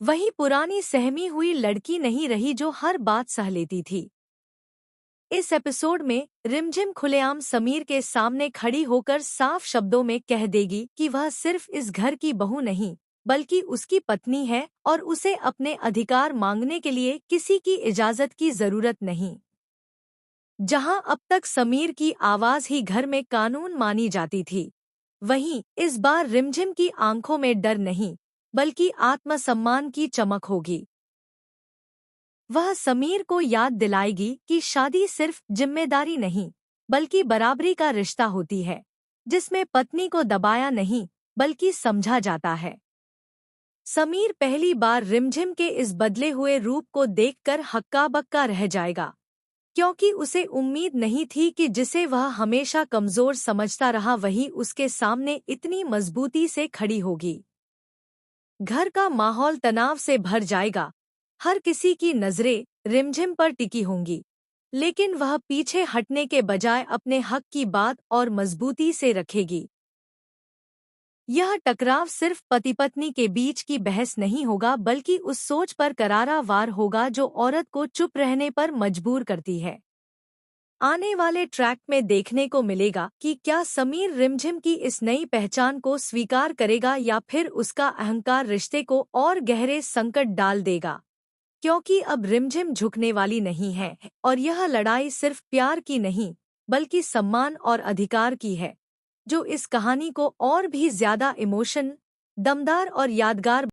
वही पुरानी सहमी हुई लड़की नहीं रही जो हर बात सह लेती थी। इस एपिसोड में रिमझिम खुलेआम समीर के सामने खड़ी होकर साफ शब्दों में कह देगी कि वह सिर्फ इस घर की बहू नहीं बल्कि उसकी पत्नी है और उसे अपने अधिकार मांगने के लिए किसी की इजाजत की जरूरत नहीं। जहां अब तक समीर की आवाज ही घर में कानून मानी जाती थी, वहीं इस बार रिमझिम की आंखों में डर नहीं बल्कि आत्मसम्मान की चमक होगी। वह समीर को याद दिलाएगी कि शादी सिर्फ जिम्मेदारी नहीं बल्कि बराबरी का रिश्ता होती है, जिसमें पत्नी को दबाया नहीं बल्कि समझा जाता है। समीर पहली बार रिमझिम के इस बदले हुए रूप को देखकर हक्का बक्का रह जाएगा, क्योंकि उसे उम्मीद नहीं थी कि जिसे वह हमेशा कमजोर समझता रहा वही उसके सामने इतनी मजबूती से खड़ी होगी। घर का माहौल तनाव से भर जाएगा। हर किसी की नजरें रिमझिम पर टिकी होंगी, लेकिन वह पीछे हटने के बजाय अपने हक की बात और मजबूती से रखेगी। यह टकराव सिर्फ पति पत्नी के बीच की बहस नहीं होगा बल्कि उस सोच पर करारा वार होगा जो औरत को चुप रहने पर मजबूर करती है। आने वाले ट्रैक में देखने को मिलेगा कि क्या समीर रिमझिम की इस नई पहचान को स्वीकार करेगा या फिर उसका अहंकार रिश्ते को और गहरे संकट डाल देगा। क्योंकि अब रिमझिम झुकने वाली नहीं है और यह लड़ाई सिर्फ प्यार की नहीं बल्कि सम्मान और अधिकार की है, जो इस कहानी को और भी ज्यादा इमोशन, दमदार और यादगार